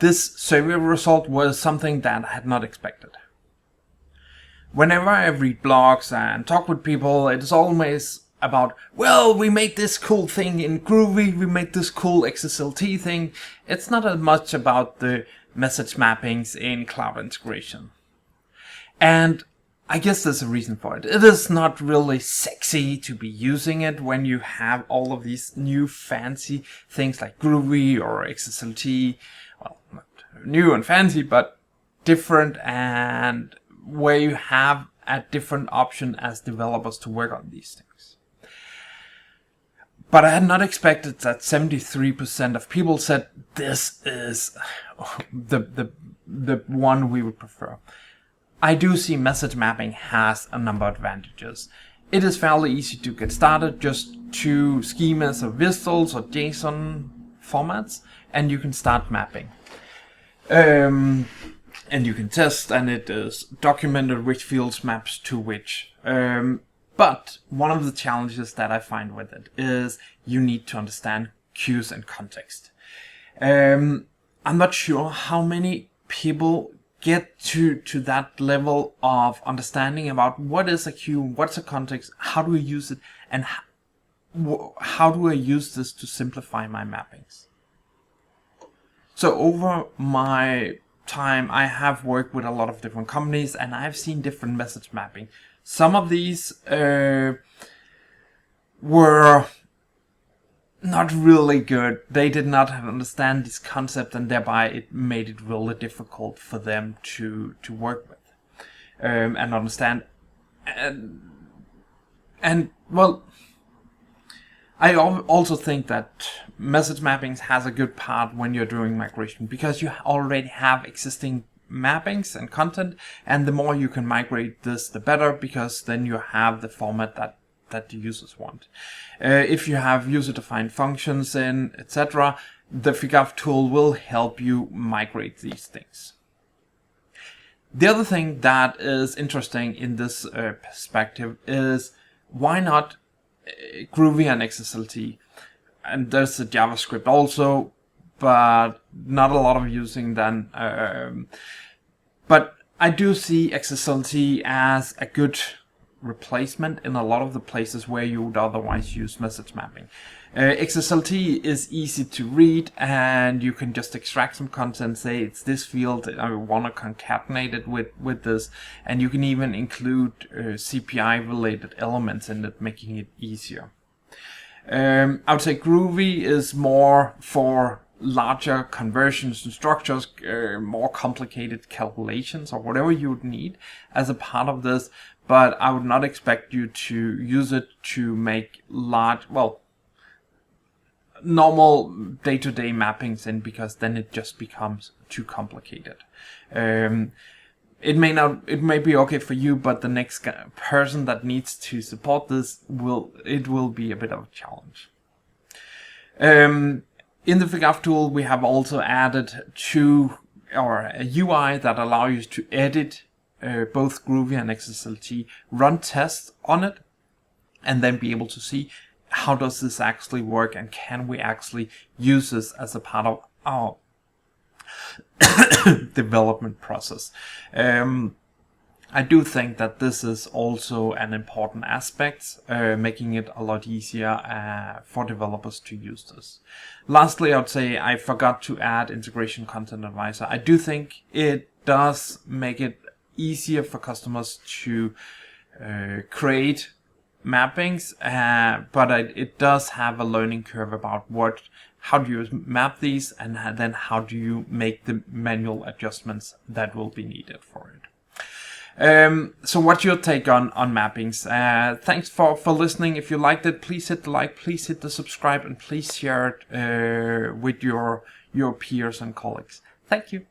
this survey result was something that I had not expected. Whenever I read blogs and talk with people, it is always about, well, we made this cool thing in Groovy, we made this cool XSLT thing. It's not as much about the message mappings in cloud integration. And I guess there's a reason for it. It is not really sexy to be using it when you have all of these new fancy things like Groovy or XSLT. Well, not new and fancy, but different, and where you have a different option as developers to work on these things. But I had not expected that 73% of people said this is the one we would prefer. I do see message mapping has a number of advantages. It is fairly easy to get started, just 2 schemas of WSDLs or JSON formats, and you can start mapping. And you can test, and it is documented which fields maps to which. But one of the challenges that I find with it is you need to understand cues and context. I'm not sure how many people get to that level of understanding about what is a cue, what's a context, how do I use it, and how do I use this to simplify my mappings. So over my time, I have worked with a lot of different companies, and I've seen different message mapping. Some of these were not really good. They did not understand this concept, and thereby it made it really difficult for them to work with and understand. And well, I also think that message mappings has a good part when you're doing migration, because you already have existing mappings and content, and the more you can migrate this, the better, because then you have the format that the users want. If you have user-defined functions in, etc., the Figaf tool will help you migrate these things. The other thing that is interesting in this perspective is, why not Groovy and XSLT? And there's a JavaScript also, but not a lot of using then. But I do see XSLT as a good replacement in a lot of the places where you would otherwise use message mapping. XSLT is easy to read, and you can just extract some content, say it's this field, I want to concatenate it with this, and you can even include CPI related elements in it, making it easier. I would say Groovy is more for larger conversions and structures, more complicated calculations or whatever you would need as a part of this, but I would not expect you to use it to make large, well, normal day-to-day mappings in, because then it just becomes too complicated. It may be okay for you, but the next person that needs to support this will be a bit of a challenge. In the Figaf tool, we have also added a UI that allows you to edit both Groovy and XSLT, run tests on it, and then be able to see how does this actually work, and can we actually use this as a part of our development process. I do think that this is also an important aspect, making it a lot easier for developers to use this. Lastly, I would say I forgot to add Integration Content Advisor. I do think it does make it easier for customers to create mappings, but it does have a learning curve about how do you map these, and then how do you make the manual adjustments that will be needed for it. So what's your take on mappings? Thanks for listening. If you liked it, please hit the like, please hit the subscribe, and please share it with your peers and colleagues. Thank you.